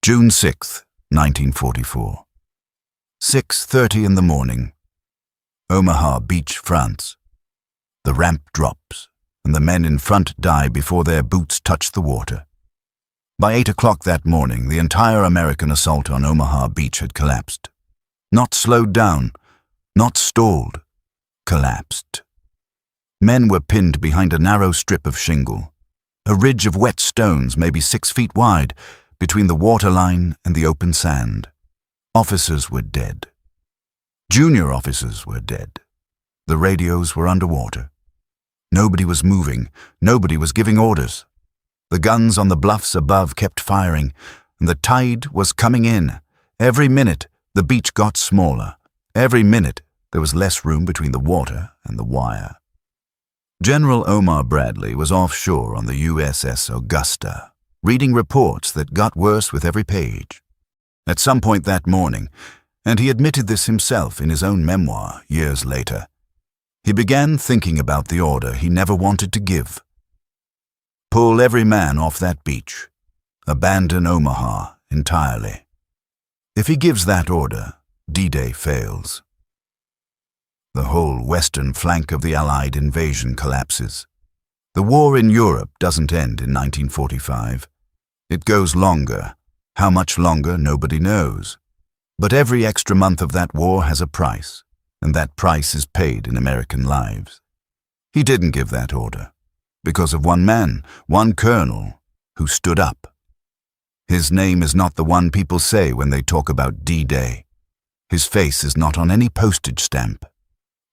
June 6, 1944. 6:30 in the morning. Omaha Beach, France. The ramp drops, and the men in front die before their boots touch the water. By 8 o'clock that morning, the entire American assault on Omaha Beach had collapsed. Not slowed down, not stalled, collapsed. Men were pinned behind a narrow strip of shingle, a ridge of wet stones maybe 6 feet wide, between the waterline and the open sand. Officers were dead. Junior officers were dead. The radios were underwater. Nobody was moving. Nobody was giving orders. The guns on the bluffs above kept firing, and the tide was coming in. Every minute, the beach got smaller. Every minute, there was less room between the water and the wire. General Omar Bradley was offshore on the USS Augusta, reading reports that got worse with every page. At some point that morning, and he admitted this himself in his own memoir years later, he began thinking about the order he never wanted to give. Pull every man off that beach. Abandon Omaha entirely. If he gives that order, D-Day fails. The whole western flank of the Allied invasion collapses. The war in Europe doesn't end in 1945. It goes longer. How much longer, nobody knows. But every extra month of that war has a price, and that price is paid in American lives. He didn't give that order, because of one man, one colonel, who stood up. His name is not the one people say when they talk about D-Day. His face is not on any postage stamp.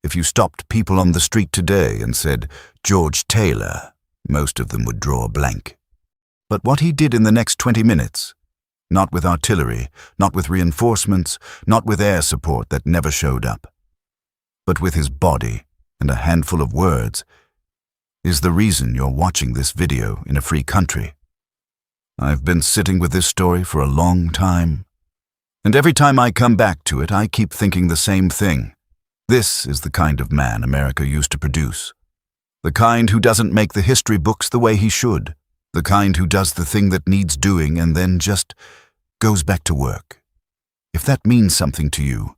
If you stopped people on the street today and said, George Taylor, most of them would draw a blank. But what he did in the next 20 minutes, not with artillery, not with reinforcements, not with air support that never showed up, but with his body and a handful of words, is the reason you're watching this video in a free country. I've been sitting with this story for a long time, and every time I come back to it, I keep thinking the same thing. This is the kind of man America used to produce. The kind who doesn't make the history books the way he should. The kind who does the thing that needs doing and then just goes back to work. If that means something to you,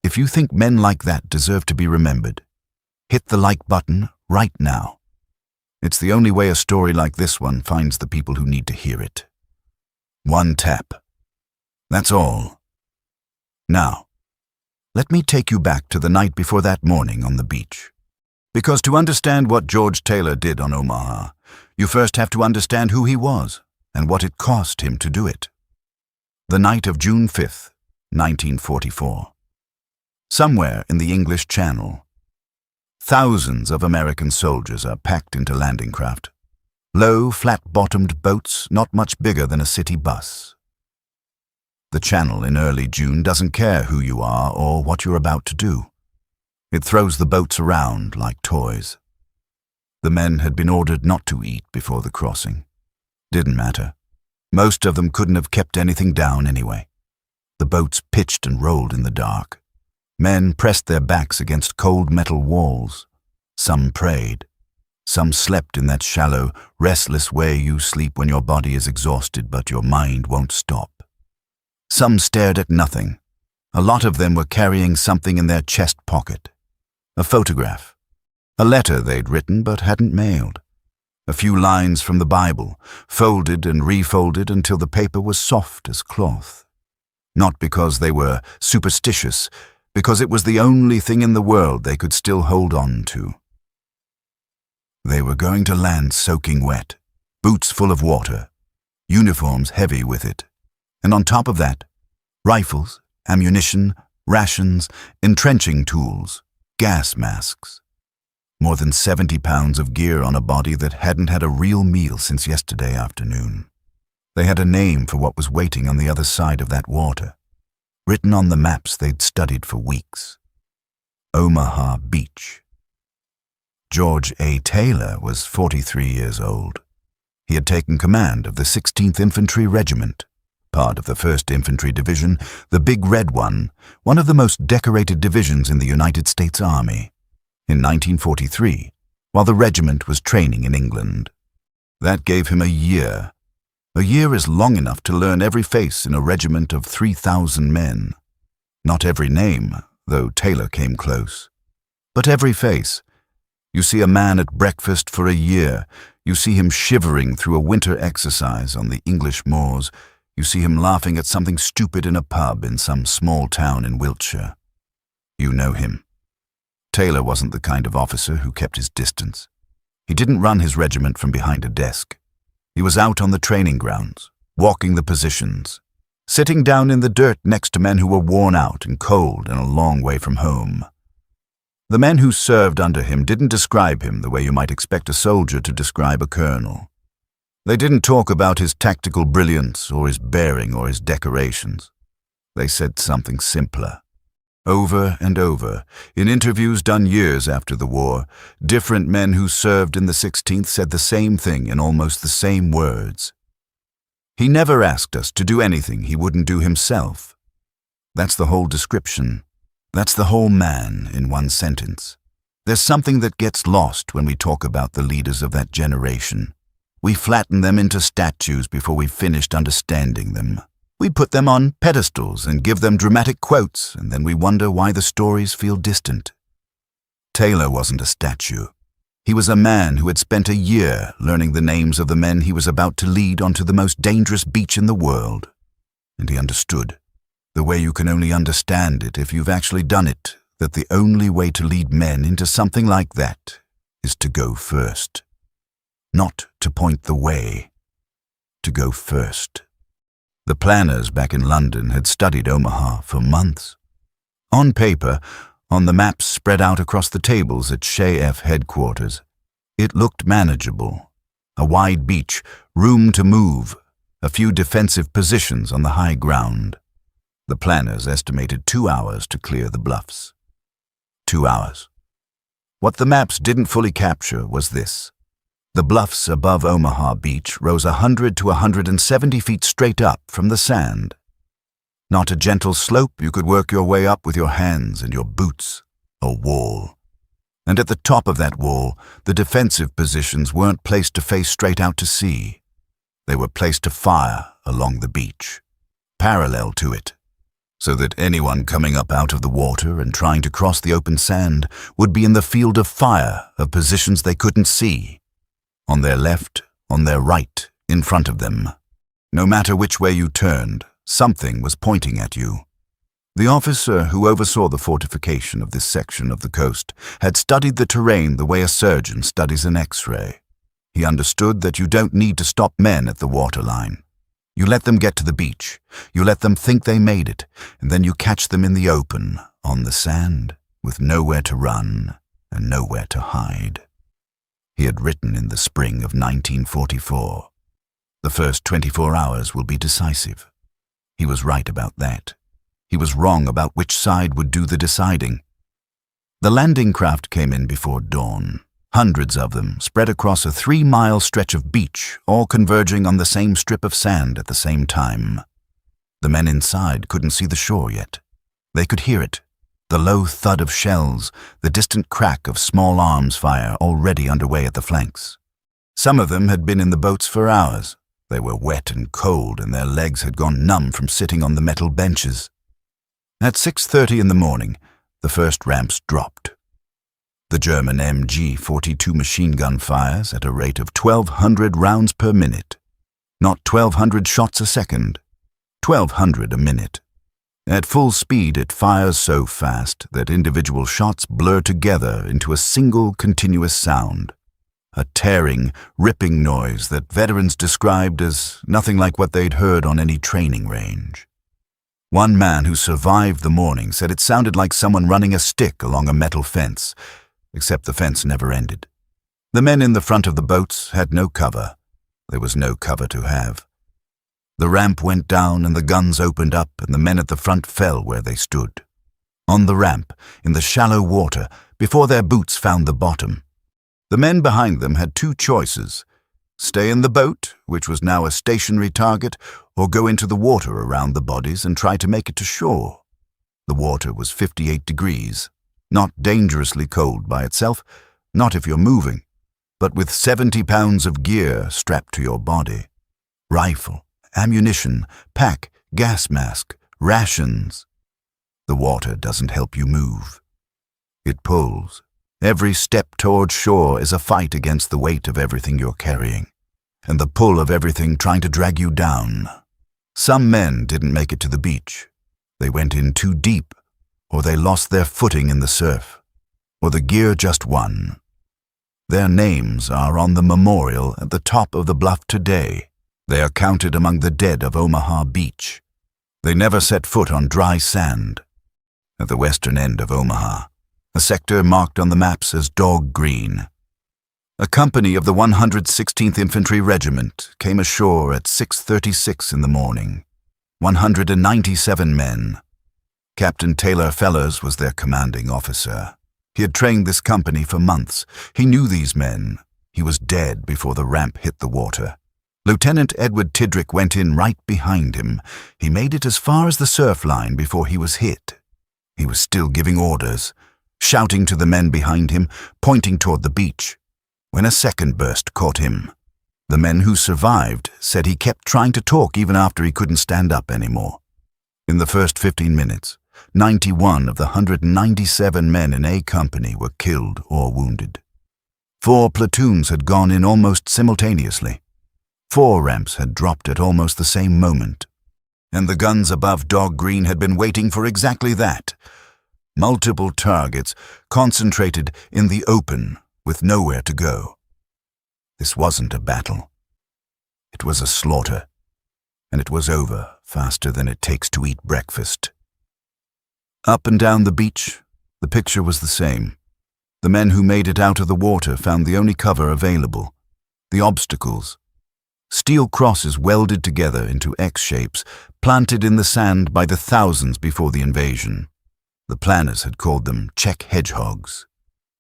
if you think men like that deserve to be remembered, hit the like button right now. It's the only way a story like this one finds the people who need to hear it. One tap. That's all. Now, let me take you back to the night before that morning on the beach. Because to understand what George Taylor did on Omaha, you first have to understand who he was and what it cost him to do it. The night of June 5th, 1944. Somewhere in the English Channel, thousands of American soldiers are packed into landing craft. Low, flat-bottomed boats not much bigger than a city bus. The Channel in early June doesn't care who you are or what you're about to do. It throws the boats around like toys. The men had been ordered not to eat before the crossing. Didn't matter. Most of them couldn't have kept anything down anyway. The boats pitched and rolled in the dark. Men pressed their backs against cold metal walls. Some prayed. Some slept in that shallow, restless way you sleep when your body is exhausted but your mind won't stop. Some stared at nothing. A lot of them were carrying something in their chest pocket. A photograph. A letter they'd written but hadn't mailed. A few lines from the Bible, folded and refolded until the paper was soft as cloth. Not because they were superstitious, because it was the only thing in the world they could still hold on to. They were going to land soaking wet, boots full of water, uniforms heavy with it, and on top of that, rifles, ammunition, rations, entrenching tools, gas masks. More than 70 pounds of gear on a body that hadn't had a real meal since yesterday afternoon. They had a name for what was waiting on the other side of that water, written on the maps they'd studied for weeks. Omaha Beach. George A. Taylor was 43 years old. He had taken command of the 16th Infantry Regiment, part of the 1st Infantry Division, the Big Red one of the most decorated divisions in the United States Army, in 1943, while the regiment was training in England. That gave him a year A year is long enough to learn every face in a regiment of 3,000 men. Not every name, though Taylor came close. But every face. You see a man at breakfast for a year. You see him shivering through a winter exercise on the English moors. You see him laughing at something stupid in a pub in some small town in Wiltshire. You know him. Taylor wasn't the kind of officer who kept his distance. He didn't run his regiment from behind a desk. He was out on the training grounds, walking the positions, sitting down in the dirt next to men who were worn out and cold and a long way from home. The men who served under him didn't describe him the way you might expect a soldier to describe a colonel. They didn't talk about his tactical brilliance or his bearing or his decorations. They said something simpler. Over and over, in interviews done years after the war, different men who served in the 16th said the same thing in almost the same words. He never asked us to do anything he wouldn't do himself. That's the whole description. That's the whole man in one sentence. There's something that gets lost when we talk about the leaders of that generation. We flatten them into statues before we've finished understanding them. We put them on pedestals and give them dramatic quotes, and then we wonder why the stories feel distant. Taylor wasn't a statue. He was a man who had spent a year learning the names of the men he was about to lead onto the most dangerous beach in the world. And he understood, the way you can only understand it if you've actually done it, that the only way to lead men into something like that is to go first. Not to point the way, to go first. The planners back in London had studied Omaha for months. On paper, on the maps spread out across the tables at SHAEF headquarters, it looked manageable. A wide beach, room to move, a few defensive positions on the high ground. The planners estimated 2 hours to clear the bluffs. 2 hours. What the maps didn't fully capture was this. The bluffs above Omaha Beach rose 100 to 170 feet straight up from the sand. Not a gentle slope you could work your way up with your hands and your boots. A wall. And at the top of that wall, the defensive positions weren't placed to face straight out to sea. They were placed to fire along the beach, parallel to it, so that anyone coming up out of the water and trying to cross the open sand would be in the field of fire of positions they couldn't see. On their left, on their right, in front of them. No matter which way you turned, something was pointing at you. The officer who oversaw the fortification of this section of the coast had studied the terrain the way a surgeon studies an X-ray. He understood that you don't need to stop men at the waterline. You let them get to the beach, you let them think they made it, and then you catch them in the open, on the sand, with nowhere to run and nowhere to hide. He had written in the spring of 1944. The first 24 hours will be decisive. He was right about that. He was wrong about which side would do the deciding. The landing craft came in before dawn. Hundreds of them spread across a 3-mile stretch of beach, all converging on the same strip of sand at the same time. The men inside couldn't see the shore yet. They could hear it. The low thud of shells, the distant crack of small arms fire already underway at the flanks. Some of them had been in the boats for hours. They were wet and cold, and their legs had gone numb from sitting on the metal benches. At 6:30 in the morning, the first ramps dropped. The German MG-42 machine gun fires at a rate of 1,200 rounds per minute. Not 1,200 shots a second, 1,200 a minute. At full speed, it fires so fast that individual shots blur together into a single continuous sound. A tearing, ripping noise that veterans described as nothing like what they'd heard on any training range. One man who survived the morning said it sounded like someone running a stick along a metal fence, except the fence never ended. The men in the front of the boats had no cover. There was no cover to have. The ramp went down and the guns opened up and the men at the front fell where they stood. On the ramp, in the shallow water, before their boots found the bottom. The men behind them had two choices: stay in the boat, which was now a stationary target, or go into the water around the bodies and try to make it to shore. The water was 58 degrees, not dangerously cold by itself, not if you're moving, but with 70 pounds of gear strapped to your body. Rifle, ammunition, pack, gas mask, rations. The water doesn't help you move. It pulls. Every step toward shore is a fight against the weight of everything you're carrying, and the pull of everything trying to drag you down. Some men didn't make it to the beach. They went in too deep, or they lost their footing in the surf, or the gear just won. Their names are on the memorial at the top of the bluff today. They are counted among the dead of Omaha Beach. They never set foot on dry sand. At the western end of Omaha, a sector marked on the maps as Dog Green, a company of the 116th Infantry Regiment came ashore at 6:36 in the morning. 197 men. Captain Taylor Fellers was their commanding officer. He had trained this company for months. He knew these men. He was dead before the ramp hit the water. Lieutenant Edward Tidrick went in right behind him. He made it as far as the surf line before he was hit. He was still giving orders, shouting to the men behind him, pointing toward the beach, when a second burst caught him. The men who survived said he kept trying to talk even after he couldn't stand up anymore. In the first 15 minutes, 91 of the 197 men in A Company were killed or wounded. 4 platoons had gone in almost simultaneously. 4 ramps had dropped at almost the same moment. And the guns above Dog Green had been waiting for exactly that. Multiple targets concentrated in the open with nowhere to go. This wasn't a battle. It was a slaughter, and it was over faster than it takes to eat breakfast. Up and down the beach, the picture was the same. The men who made it out of the water found the only cover available, the obstacles. Steel crosses welded together into X shapes, planted in the sand by the thousands before the invasion. The planners had called them check hedgehogs.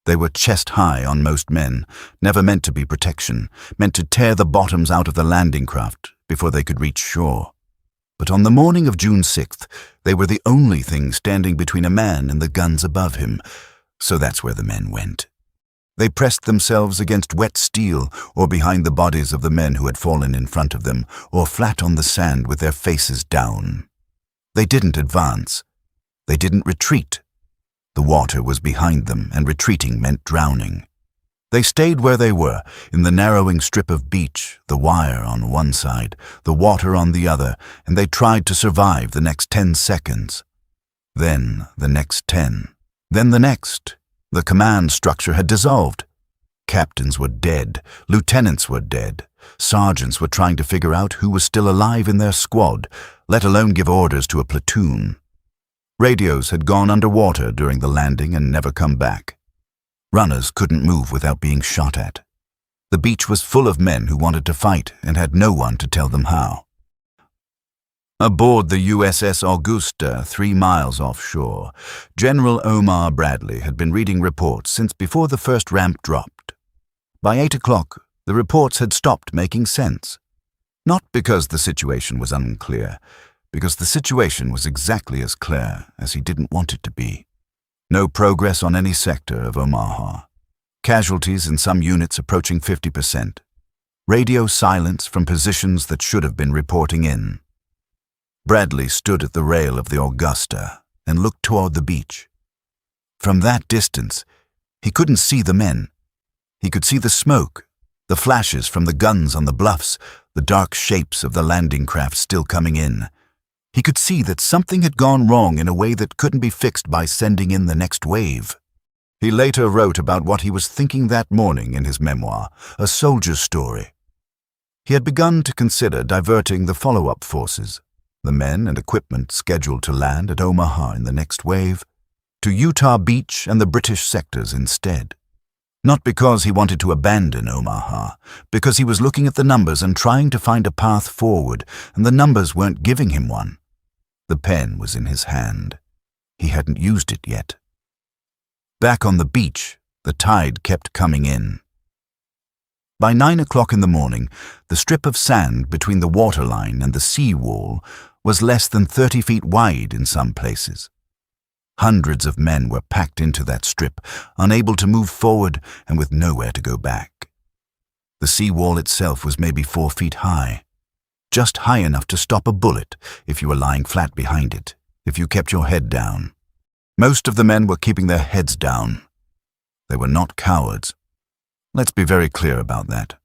They were chest-high on most men, never meant to be protection, meant to tear the bottoms out of the landing craft before they could reach shore. But on the morning of June 6th, they were the only thing standing between a man and the guns above him, so that's where the men went. They pressed themselves against wet steel or behind the bodies of the men who had fallen in front of them, or flat on the sand with their faces down. They didn't advance. They didn't retreat. The water was behind them, and retreating meant drowning. They stayed where they were, in the narrowing strip of beach, the wire on one side, the water on the other, and they tried to survive the next 10 seconds. Then the next 10. Then the next. The command structure had dissolved. Captains were dead. Lieutenants were dead. Sergeants were trying to figure out who was still alive in their squad, let alone give orders to a platoon. Radios had gone underwater during the landing and never come back. Runners couldn't move without being shot at. The beach was full of men who wanted to fight and had no one to tell them how. Aboard the USS Augusta, 3 miles offshore, General Omar Bradley had been reading reports since before the first ramp dropped. By 8 o'clock, the reports had stopped making sense. Not because the situation was unclear, because the situation was exactly as clear as he didn't want it to be. No progress on any sector of Omaha. Casualties in some units approaching 50%. Radio silence from positions that should have been reporting in. Bradley stood at the rail of the Augusta and looked toward the beach. From that distance, he couldn't see the men. He could see the smoke, the flashes from the guns on the bluffs, the dark shapes of the landing craft still coming in. He could see that something had gone wrong in a way that couldn't be fixed by sending in the next wave. He later wrote about what he was thinking that morning in his memoir, A Soldier's Story. He had begun to consider diverting the follow-up forces, the men and equipment scheduled to land at Omaha in the next wave, to Utah Beach and the British sectors instead. Not because he wanted to abandon Omaha, because he was looking at the numbers and trying to find a path forward, and the numbers weren't giving him one. The pen was in his hand. He hadn't used it yet. Back on the beach, the tide kept coming in. By 9 o'clock in the morning, the strip of sand between the waterline and the seawall was less than 30 feet wide in some places. Hundreds of men were packed into that strip, unable to move forward and with nowhere to go back. The seawall itself was maybe 4 feet high. just high enough to stop a bullet if you were lying flat behind it, if you kept your head down. Most of the men were keeping their heads down. They were not cowards. Let's be very clear about that.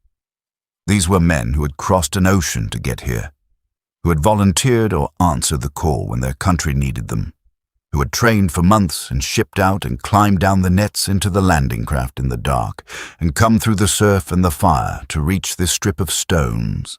These were men who had crossed an ocean to get here, who had volunteered or answered the call when their country needed them, who had trained for months and shipped out and climbed down the nets into the landing craft in the dark and come through the surf and the fire to reach this strip of stones.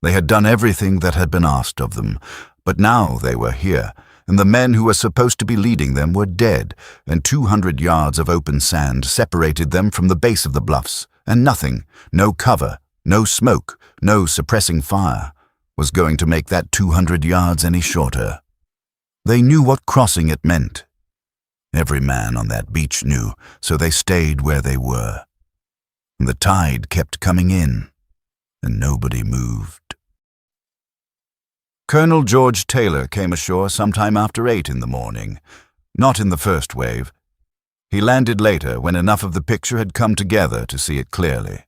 They had done everything that had been asked of them, but now they were here, and the men who were supposed to be leading them were dead, and 200 yards of open sand separated them from the base of the bluffs, and nothing, no cover, no smoke, no suppressing fire, was going to make that 200 yards any shorter. They knew what crossing it meant. Every man on that beach knew, so they stayed where they were. And the tide kept coming in, and nobody moved. Colonel George Taylor came ashore sometime after 8 in the morning, not in the first wave. He landed later when enough of the picture had come together to see it clearly.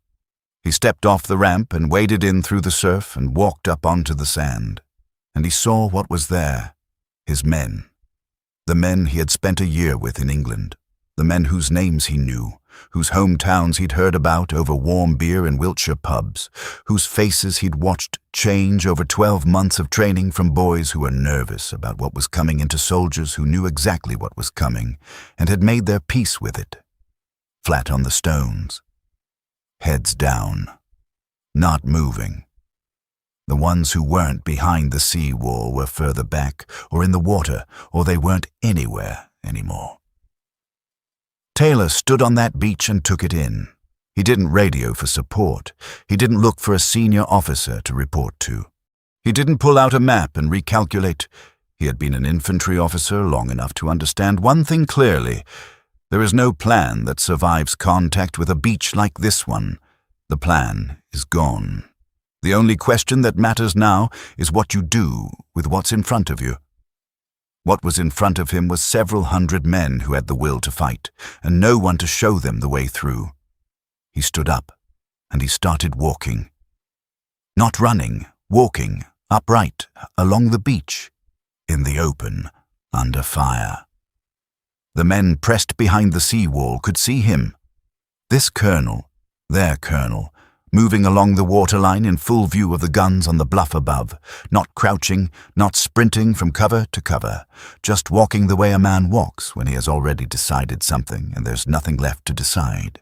He stepped off the ramp and waded in through the surf and walked up onto the sand. And he saw what was there, his men. The men he had spent a year with in England, the men whose names he knew, whose hometowns he'd heard about over warm beer in Wiltshire pubs, whose faces he'd watched change over 12 months of training from boys who were nervous about what was coming into soldiers who knew exactly what was coming and had made their peace with it. Flat on the stones, heads down, not moving. The ones who weren't behind the sea wall were further back or in the water, or they weren't anywhere anymore. Taylor stood on that beach and took it in. He didn't radio for support. He didn't look for a senior officer to report to. He didn't pull out a map and recalculate. He had been an infantry officer long enough to understand one thing clearly. There is no plan that survives contact with a beach like this one. The plan is gone. The only question that matters now is what you do with what's in front of you. What was in front of him was several hundred men who had the will to fight, and no one to show them the way through. He stood up, and he started walking. Not running, walking, upright, along the beach, in the open, under fire. The men pressed behind the seawall could see him. This colonel, their colonel, moving along the waterline in full view of the guns on the bluff above, not crouching, not sprinting from cover to cover, just walking the way a man walks when he has already decided something and there's nothing left to decide.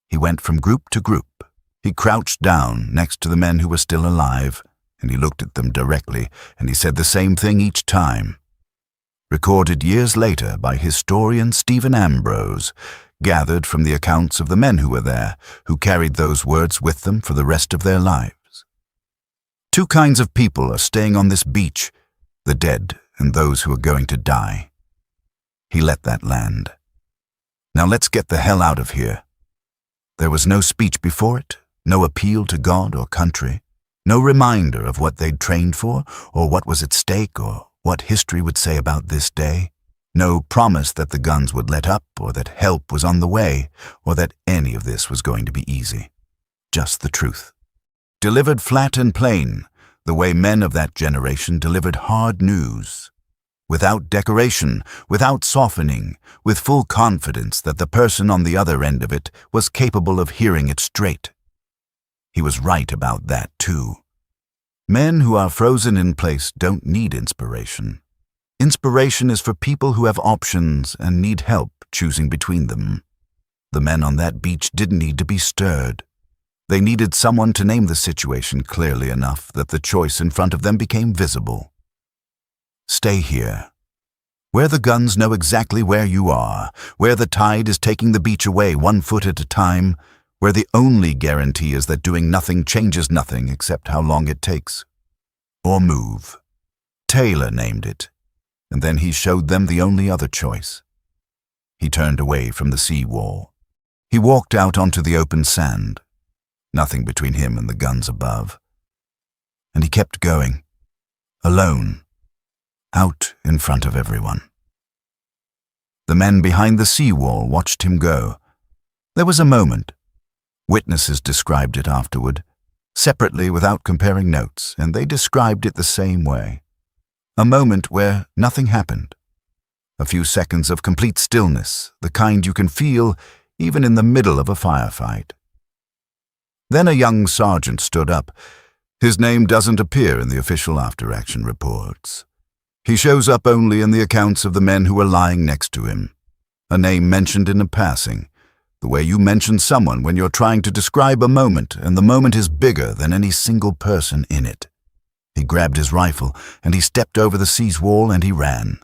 He went from group to group. He crouched down next to the men who were still alive, and he looked at them directly, and he said the same thing each time. Recorded years later by historian Stephen Ambrose, gathered from the accounts of the men who were there, who carried those words with them for the rest of their lives. Two kinds of people are staying on this beach, the dead and those who are going to die. He let that land. Now let's get the hell out of here. There was no speech before it, no appeal to God or country, no reminder of what they'd trained for or what was at stake or what history would say about this day. No promise that the guns would let up or that help was on the way or that any of this was going to be easy. Just the truth. Delivered flat and plain, the way men of that generation delivered hard news. Without decoration, without softening, with full confidence that the person on the other end of it was capable of hearing it straight. He was right about that too. Men who are frozen in place don't need inspiration. Inspiration is for people who have options and need help choosing between them. The men on that beach didn't need to be stirred. They needed someone to name the situation clearly enough that the choice in front of them became visible. Stay here, where the guns know exactly where you are, where the tide is taking the beach away 1 foot at a time, where the only guarantee is that doing nothing changes nothing except how long it takes. Or move. Taylor named it. And then he showed them the only other choice. He turned away from the sea wall. He walked out onto the open sand, nothing between him and the guns above. And he kept going, alone, out in front of everyone. The men behind the sea wall watched him go. There was a moment. Witnesses described it afterward. separately without comparing notes, and they described it the same way. A moment where nothing happened. A few seconds of complete stillness, the kind you can feel even in the middle of a firefight. Then a young sergeant stood up. His name doesn't appear in the official after-action reports. He shows up only in the accounts of the men who were lying next to him. A name mentioned in a passing, the way you mention someone when you're trying to describe a moment and the moment is bigger than any single person in it. He grabbed his rifle and he stepped over the seawall and he ran.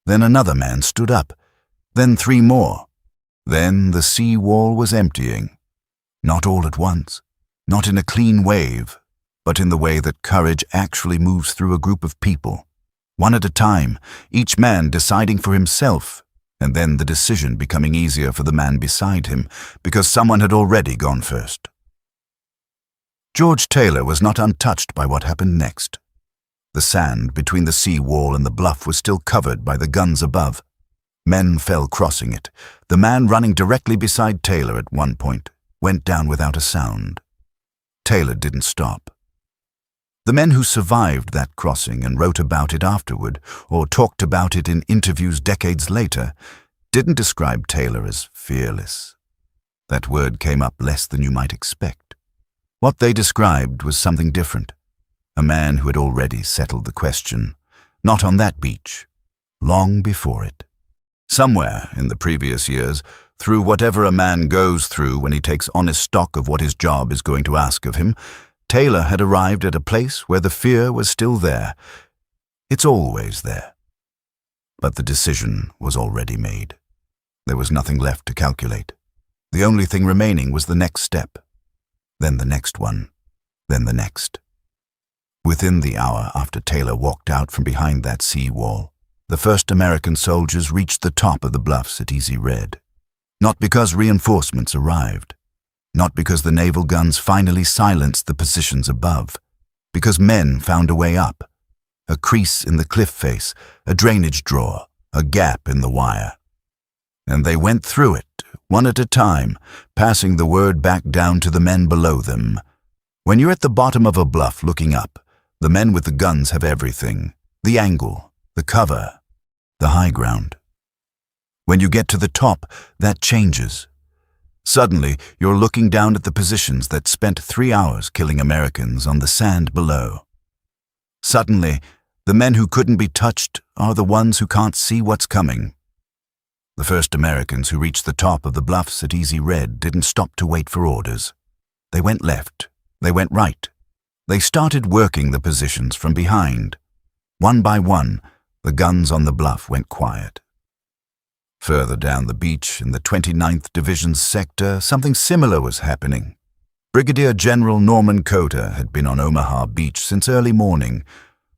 Then another man stood up. Then 3 more. Then the seawall was emptying. Not all at once, not in a clean wave, but in the way that courage actually moves through a group of people. One at a time, each man deciding for himself, and then the decision becoming easier for the man beside him because someone had already gone first. George Taylor was not untouched by what happened next. The sand between the sea wall and the bluff was still covered by the guns above. Men fell crossing it. The man running directly beside Taylor at one point went down without a sound. Taylor didn't stop. The men who survived that crossing and wrote about it afterward, or talked about it in interviews decades later, didn't describe Taylor as fearless. That word came up less than you might expect. What they described was something different. A man who had already settled the question, not on that beach, long before it. Somewhere in the previous years, through whatever a man goes through when he takes honest stock of what his job is going to ask of him, Taylor had arrived at a place where the fear was still there. It's always there. But the decision was already made. There was nothing left to calculate. The only thing remaining was the next step. Then the next one. Then the next. Within the hour after Taylor walked out from behind that sea wall, the first American soldiers reached the top of the bluffs at Easy Red. Not because reinforcements arrived. Not because the naval guns finally silenced the positions above. Because men found a way up. A crease in the cliff face, a drainage drawer, a gap in the wire. And they went through it, one at a time, passing the word back down to the men below them. When you're at the bottom of a bluff looking up, the men with the guns have everything. The angle, the cover, the high ground. When you get to the top, that changes. Suddenly, you're looking down at the positions that spent 3 hours killing Americans on the sand below. Suddenly, the men who couldn't be touched are the ones who can't see what's coming. The first Americans who reached the top of the bluffs at Easy Red didn't stop to wait for orders. They went left. They went right. They started working the positions from behind. One by one, the guns on the bluff went quiet. Further down the beach, in the 29th Division's sector, something similar was happening. Brigadier General Norman Cota had been on Omaha Beach since early morning,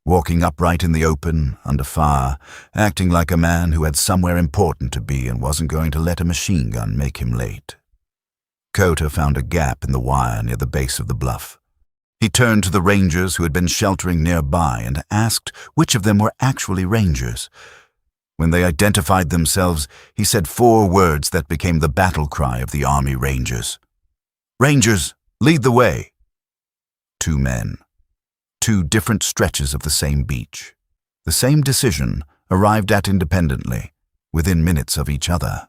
walking upright in the open, under fire, acting like a man who had somewhere important to be and wasn't going to let a machine gun make him late. Cota found a gap in the wire near the base of the bluff. He turned to the Rangers who had been sheltering nearby and asked which of them were actually Rangers. When they identified themselves, he said 4 words that became the battle cry of the Army Rangers. "Rangers, lead the way." 2 men. 2 different stretches of the same beach. The same decision, arrived at independently, within minutes of each other.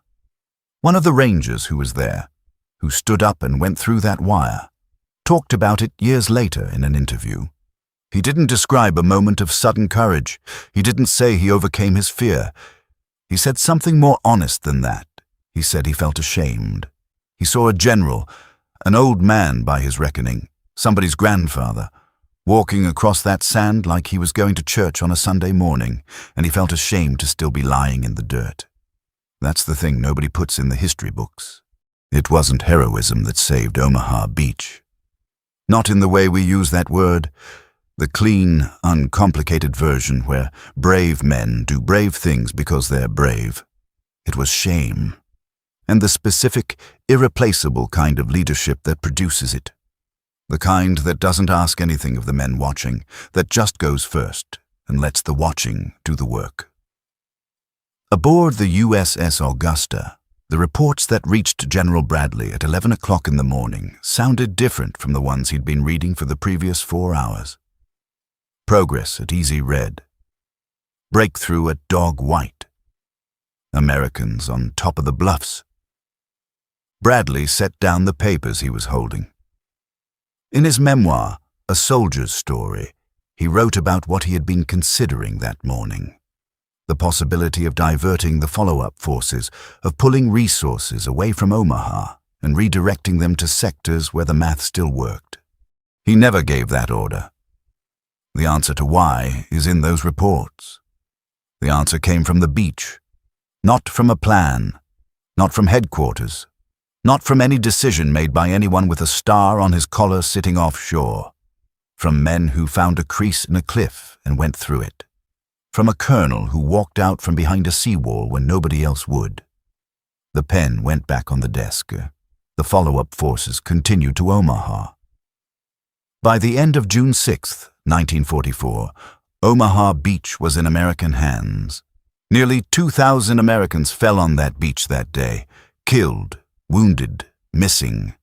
One of the Rangers who was there, who stood up and went through that wire, talked about it years later in an interview. He didn't describe a moment of sudden courage. He didn't say he overcame his fear. He said something more honest than that. He said he felt ashamed. He saw a general, an old man by his reckoning, somebody's grandfather, walking across that sand like he was going to church on a Sunday morning, and he felt ashamed to still be lying in the dirt. That's the thing nobody puts in the history books. It wasn't heroism that saved Omaha Beach. Not in the way we use that word, the clean, uncomplicated version where brave men do brave things because they're brave. It was shame, and the specific, irreplaceable kind of leadership that produces it. The kind that doesn't ask anything of the men watching, that just goes first and lets the watching do the work. Aboard the USS Augusta, The reports that reached General Bradley at 11 o'clock in the morning sounded different from the ones he'd been reading for the previous 4 hours. Progress at Easy Red. Breakthrough at Dog White. Americans on top of the bluffs. Bradley set down the papers he was holding. In his memoir, A Soldier's Story, he wrote about what he had been considering that morning. The possibility of diverting the follow-up forces, of pulling resources away from Omaha and redirecting them to sectors where the math still worked. He never gave that order. The answer to why is in those reports. The answer came from the beach, not from a plan, not from headquarters, not from any decision made by anyone with a star on his collar sitting offshore, from men who found a crease in a cliff and went through it, from a colonel who walked out from behind a seawall when nobody else would. The pen went back on the desk. The follow-up forces continued to Omaha. By the end of June 6, 1944, Omaha Beach was in American hands. Nearly 2,000 Americans fell on that beach that day, killed, wounded, missing.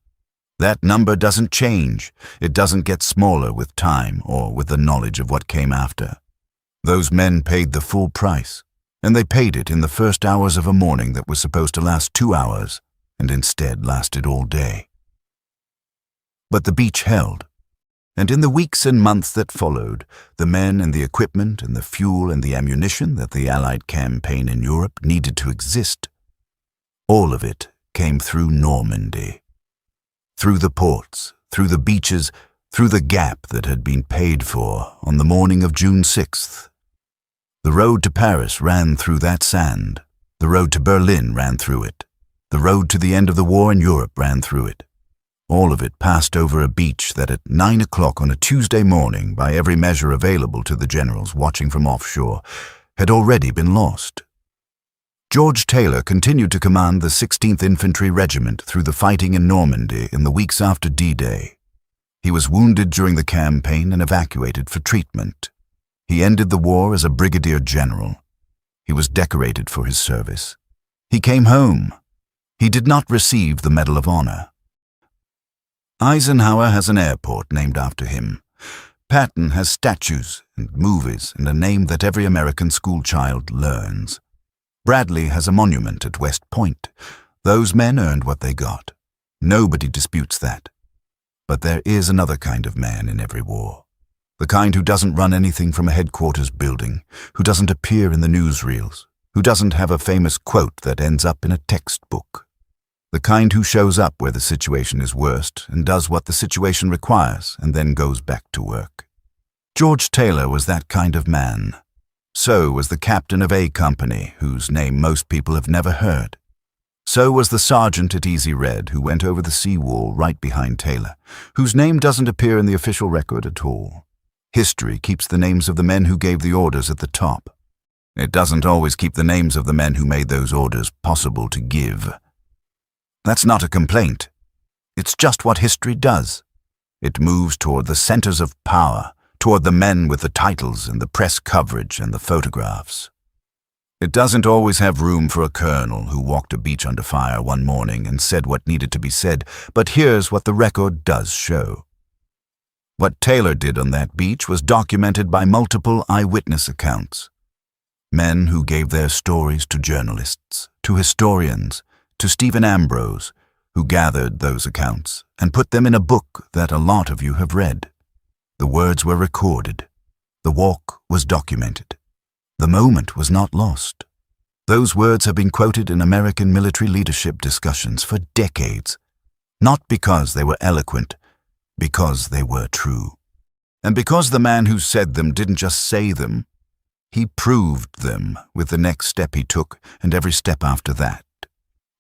That number doesn't change. It doesn't get smaller with time or with the knowledge of what came after. Those men paid the full price, and they paid it in the first hours of a morning that was supposed to last 2 hours, and instead lasted all day. But the beach held, and in the weeks and months that followed, the men and the equipment and the fuel and the ammunition that the Allied campaign in Europe needed to exist, all of it came through Normandy. Through the ports, through the beaches, through the gap that had been paid for on the morning of June 6th. The road to Paris ran through that sand. The road to Berlin ran through it. The road to the end of the war in Europe ran through it. All of it passed over a beach that at 9 o'clock on a Tuesday morning, by every measure available to the generals watching from offshore, had already been lost. George Taylor continued to command the 16th Infantry Regiment through the fighting in Normandy in the weeks after D-Day. He was wounded during the campaign and evacuated for treatment. He ended the war as a brigadier general. He was decorated for his service. He came home. He did not receive the Medal of Honor. Eisenhower has an airport named after him. Patton has statues and movies and a name that every American schoolchild learns. Bradley has a monument at West Point. Those men earned what they got. Nobody disputes that. But there is another kind of man in every war. The kind who doesn't run anything from a headquarters building, who doesn't appear in the newsreels, who doesn't have a famous quote that ends up in a textbook. The kind who shows up where the situation is worst and does what the situation requires and then goes back to work. George Taylor was that kind of man. So was the captain of A Company, whose name most people have never heard. So was the sergeant at Easy Red, who went over the seawall right behind Taylor, whose name doesn't appear in the official record at all. History keeps the names of the men who gave the orders at the top. It doesn't always keep the names of the men who made those orders possible to give. That's not a complaint. It's just what history does. It moves toward the centers of power, toward the men with the titles and the press coverage and the photographs. It doesn't always have room for a colonel who walked a beach under fire one morning and said what needed to be said, but here's what the record does show. What Taylor did on that beach was documented by multiple eyewitness accounts. Men who gave their stories to journalists, to historians, to Stephen Ambrose, who gathered those accounts and put them in a book that a lot of you have read. The words were recorded. The walk was documented. The moment was not lost. Those words have been quoted in American military leadership discussions for decades, not because they were eloquent, because they were true. And because the man who said them didn't just say them, he proved them with the next step he took and every step after that.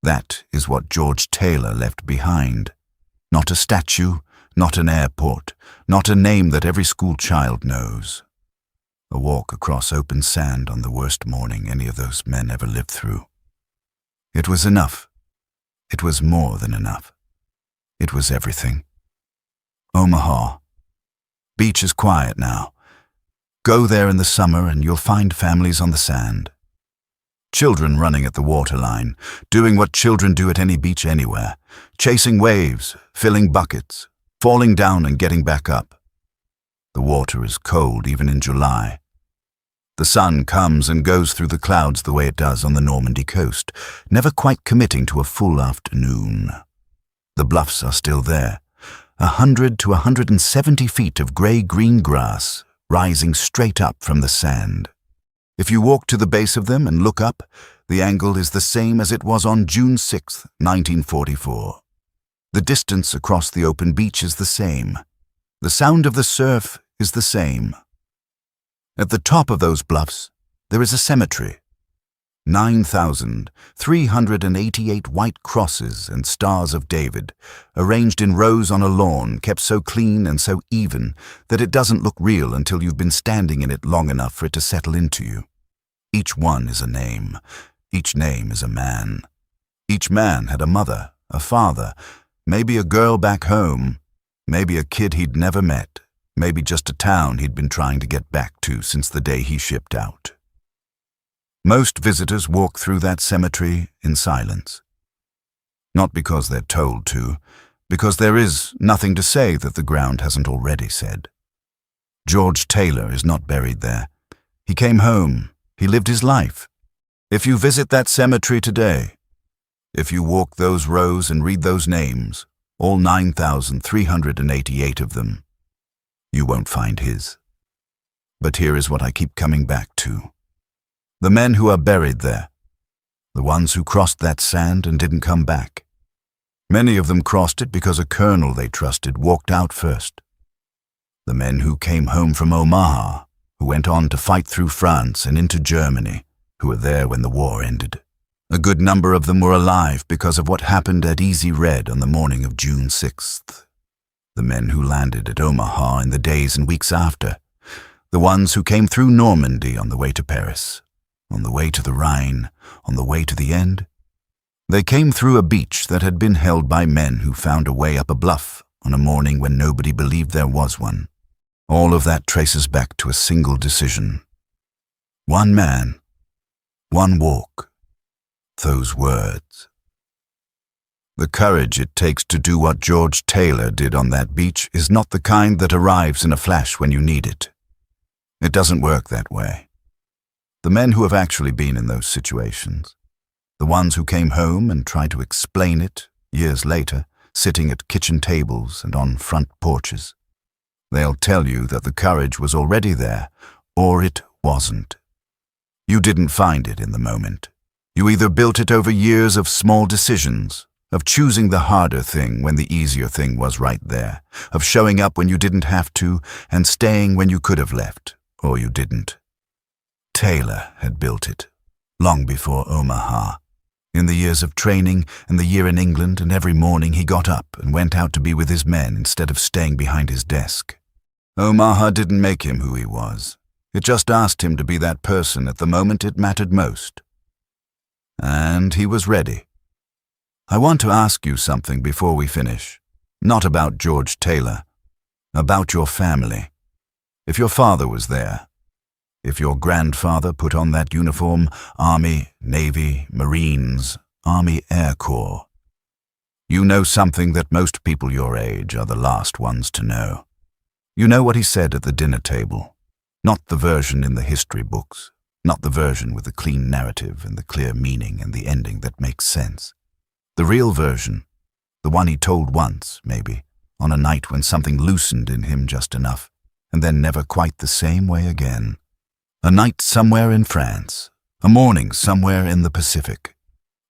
That is what George Taylor left behind. Not a statue, not an airport, not a name that every school child knows. A walk across open sand on the worst morning any of those men ever lived through. It was enough. It was more than enough. It was everything. Omaha. Beach is quiet now. Go there in the summer and you'll find families on the sand. Children running at the waterline, doing what children do at any beach anywhere, chasing waves, filling buckets, falling down and getting back up. The water is cold even in July. The sun comes and goes through the clouds the way it does on the Normandy coast, never quite committing to a full afternoon. The bluffs are still there, 100 to 170 feet of grey-green grass rising straight up from the sand. If you walk to the base of them and look up, the angle is the same as it was on June 6, 1944. The distance across the open beach is the same. The sound of the surf is the same. At the top of those bluffs, there is a cemetery. 9,388 white crosses and stars of David, arranged in rows on a lawn, kept so clean and so even that it doesn't look real until you've been standing in it long enough for it to settle into you. Each one is a name. Each name is a man. Each man had a mother, a father, maybe a girl back home, maybe a kid he'd never met, maybe just a town he'd been trying to get back to since the day he shipped out. Most visitors walk through that cemetery in silence. Not because they're told to, because there is nothing to say that the ground hasn't already said. George Taylor is not buried there. He came home. He lived his life. If you visit that cemetery today, if you walk those rows and read those names, all 9,388 of them, you won't find his. But here is what I keep coming back to. The men who are buried there, the ones who crossed that sand and didn't come back. Many of them crossed it because a colonel they trusted walked out first. The men who came home from Omaha, who went on to fight through France and into Germany, who were there when the war ended. A good number of them were alive because of what happened at Easy Red on the morning of June 6th. The men who landed at Omaha in the days and weeks after. The ones who came through Normandy on the way to Paris. On the way to the Rhine, on the way to the end. They came through a beach that had been held by men who found a way up a bluff on a morning when nobody believed there was one. All of that traces back to a single decision. One man, one walk, those words. The courage it takes to do what George Taylor did on that beach is not the kind that arrives in a flash when you need it. It doesn't work that way. The men who have actually been in those situations, the ones who came home and tried to explain it years later, sitting at kitchen tables and on front porches, they'll tell you that the courage was already there, or it wasn't. You didn't find it in the moment. You either built it over years of small decisions, of choosing the harder thing when the easier thing was right there, of showing up when you didn't have to and staying when you could have left, or you didn't. Taylor had built it, long before Omaha. In the years of training and the year in England, and every morning he got up and went out to be with his men instead of staying behind his desk. Omaha didn't make him who he was. It just asked him to be that person at the moment it mattered most. And he was ready. I want to ask you something before we finish. Not about George Taylor. About your family. If your father was there, if your grandfather put on that uniform, Army, Navy, Marines, Army Air Corps, you know something that most people your age are the last ones to know. You know what he said at the dinner table. Not the version in the history books, not the version with the clean narrative and the clear meaning and the ending that makes sense. The real version, the one he told once, maybe, on a night when something loosened in him just enough, and then never quite the same way again. A night somewhere in France, a morning somewhere in the Pacific.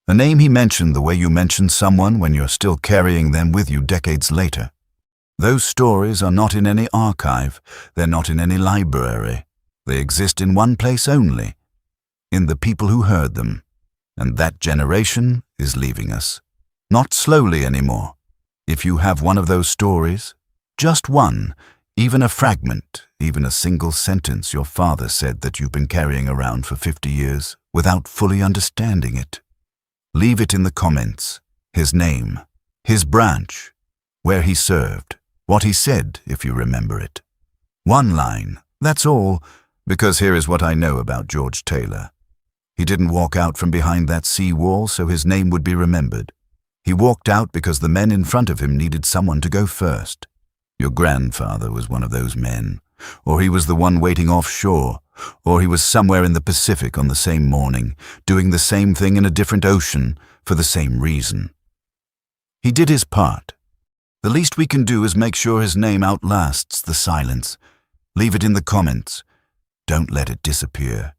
A name he mentioned the way you mention someone when you're still carrying them with you decades later. Those stories are not in any archive, they're not in any library. They exist in one place only, in the people who heard them. And that generation is leaving us. Not slowly anymore. If you have one of those stories, just one, even a fragment, even a single sentence your father said that you've been carrying around for 50 years without fully understanding it, leave it in the comments. His name, his branch, where he served, what he said if you remember it. One line, that's all, because here is what I know about George Taylor. He didn't walk out from behind that seawall so his name would be remembered. He walked out because the men in front of him needed someone to go first. Your grandfather was one of those men, or he was the one waiting offshore, or he was somewhere in the Pacific on the same morning, doing the same thing in a different ocean for the same reason. He did his part. The least we can do is make sure his name outlasts the silence. Leave it in the comments. Don't let it disappear.